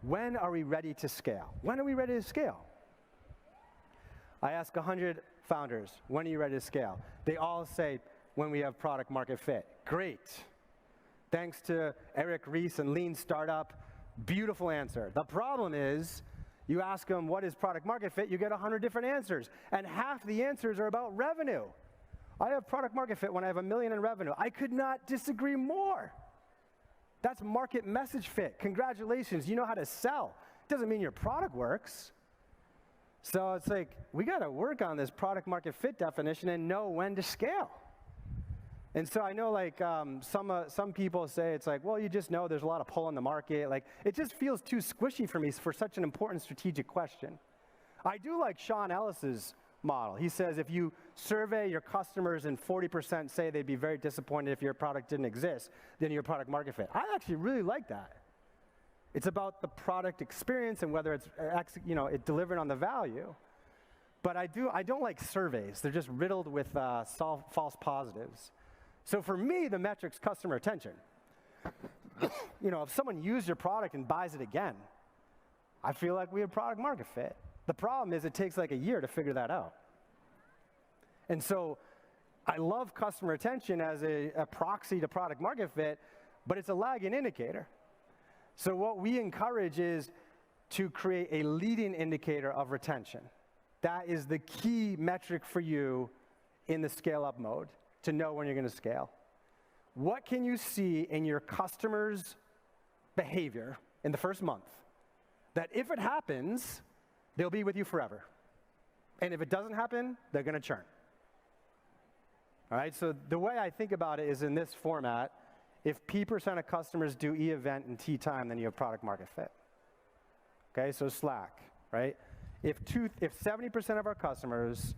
When are we ready to scale? When are we ready to scale? I ask 100 founders, when are you ready to scale? They all say, when we have product market fit. Great. Thanks to Eric Ries and Lean Startup, beautiful answer. The problem is, you ask them, what is product market fit? You get 100 different answers, and half the answers are about revenue. I have product market fit when I have $1 million in revenue. I could not disagree more. That's market message fit. Congratulations, you know how to sell. Doesn't mean your product works. So it's like, we got to work on this product market fit definition and know when to scale. And so I know, like, some people say it's like, well, you just know there's a lot of pull in the market. Like, it just feels too squishy for me for such an important strategic question. I do like Sean Ellis's model. He says if you survey your customers and 40% say they'd be very disappointed if your product didn't exist, then your product market fit. I actually really like that. It's about the product experience and whether it's, it delivered on the value. But I don't like surveys. They're just riddled with false positives. So for me, the metric's customer retention. If someone used your product and buys it again, I feel like we have product market fit. The problem is it takes like a year to figure that out. And so I love customer retention as a proxy to product market fit, but it's a lagging indicator. So what we encourage is to create a leading indicator of retention. That is the key metric for you in the scale-up mode to know when you're going to scale. What can you see in your customers' behavior in the first month that if it happens, they'll be with you forever? And if it doesn't happen, they're going to churn. All right, so the way I think about it is in this format. If P% of customers do e-event and tea time, then you have product market fit. Okay, so Slack, right? If 70% of our customers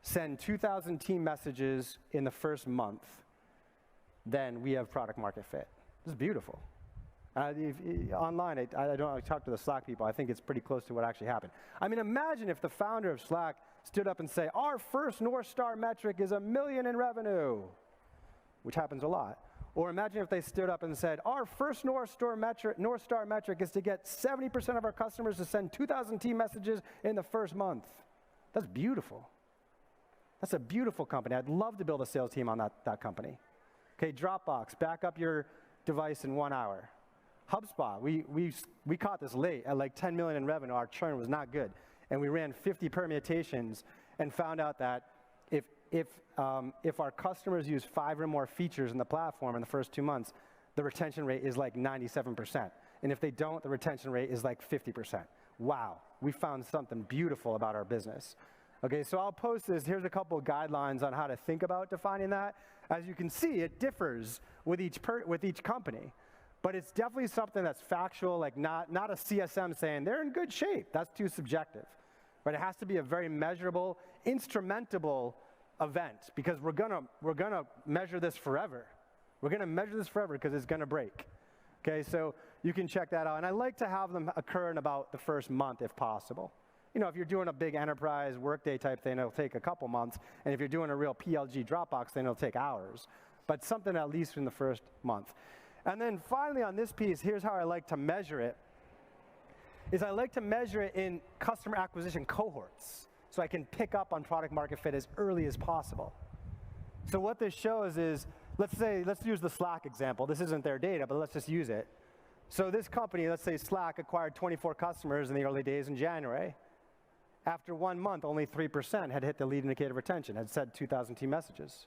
send 2,000 team messages in the first month, then we have product market fit. This is beautiful. Online, I talk to the Slack people. I think it's pretty close to what actually happened. I mean, imagine if the founder of Slack stood up and say, our first North Star metric is $1 million in revenue, which happens a lot. Or imagine if they stood up and said, our first North Star metric is to get 70% of our customers to send 2,000 team messages in the first month. That's beautiful. That's a beautiful company. I'd love to build a sales team on that company. Okay, Dropbox, back up your device in 1 hour. HubSpot, we caught this late at like 10 million in revenue. Our churn was not good. And we ran 50 permutations and found out that if our customers use 5 or more features in the platform in the first 2 months, the retention rate is like 97%. And if they don't, the retention rate is like 50%. Wow, we found something beautiful about our business. Okay, so I'll post this. Here's a couple of guidelines on how to think about defining that. As you can see, it differs with each company. But it's definitely something that's factual, like not a CSM saying they're in good shape. That's too subjective. But it has to be a very measurable, instrumentable event, because we're gonna measure this forever. We're gonna measure this forever because it's gonna break. Okay, so you can check that out. And I like to have them occur in about the first month if possible. If you're doing a big enterprise Workday type thing, it'll take a couple months. And if you're doing a real PLG Dropbox, then it'll take hours. But something at least in the first month. And then finally on this piece, here's how I like to measure it, is I like to measure it in customer acquisition cohorts, so I can pick up on product market fit as early as possible. So what this shows is, let's use the Slack example. This isn't their data, but let's just use it. So this company, let's say Slack, acquired 24 customers in the early days in January. After 1 month, only 3% had hit the lead indicator of retention, had sent 2,000 team messages.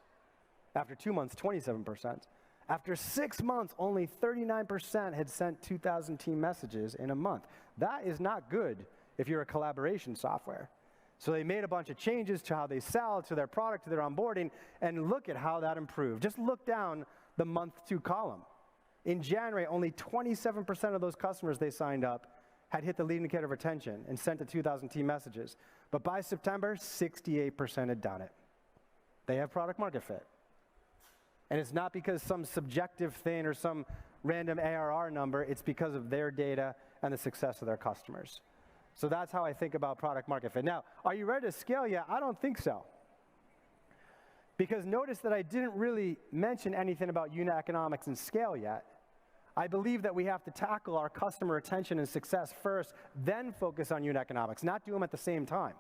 After 2 months, 27%. After 6 months, only 39% had sent 2,000 team messages in a month. That is not good if you're a collaboration software. So they made a bunch of changes to how they sell, to their product, to their onboarding, and look at how that improved. Just look down the month 2 column. In January, only 27% of those customers they signed up had hit the lead indicator of retention and sent the 2,000 team messages. But by September, 68% had done it. They have product market fit. And it's not because some subjective thing or some random ARR number, it's because of their data and the success of their customers. So that's how I think about product market fit. Now, are you ready to scale yet? I don't think so. Because notice that I didn't really mention anything about unit economics and scale yet. I believe that we have to tackle our customer retention and success first, then focus on unit economics, not do them at the same time.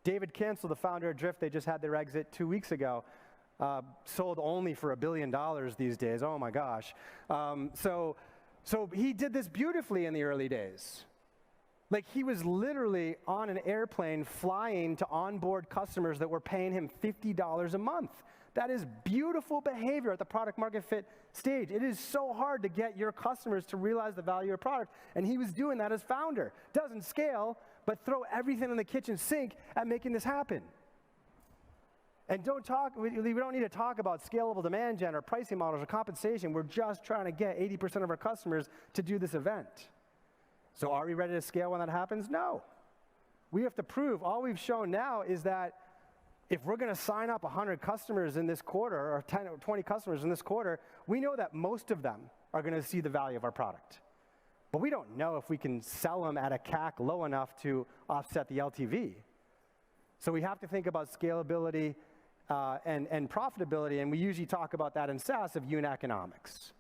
David Cancel, the founder of Drift, they just had their exit 2 weeks ago, sold only for $1 billion these days. Oh my gosh. So he did this beautifully in the early days. Like, he was literally on an airplane flying to onboard customers that were paying him $50 a month. That is beautiful behavior at the product market fit stage. It is so hard to get your customers to realize the value of your product, and he was doing that as founder. Doesn't scale, but throw everything in the kitchen sink at making this happen. And we don't need to talk about scalable demand gen or pricing models or compensation. We're just trying to get 80% of our customers to do this event. So are we ready to scale when that happens? No. We have to prove. All we've shown now is that if we're going to sign up 100 customers in this quarter, or 10 or 20 customers in this quarter, we know that most of them are going to see the value of our product. But we don't know if we can sell them at a CAC low enough to offset the LTV. So we have to think about scalability and profitability, and we usually talk about that in SaaS of unit economics.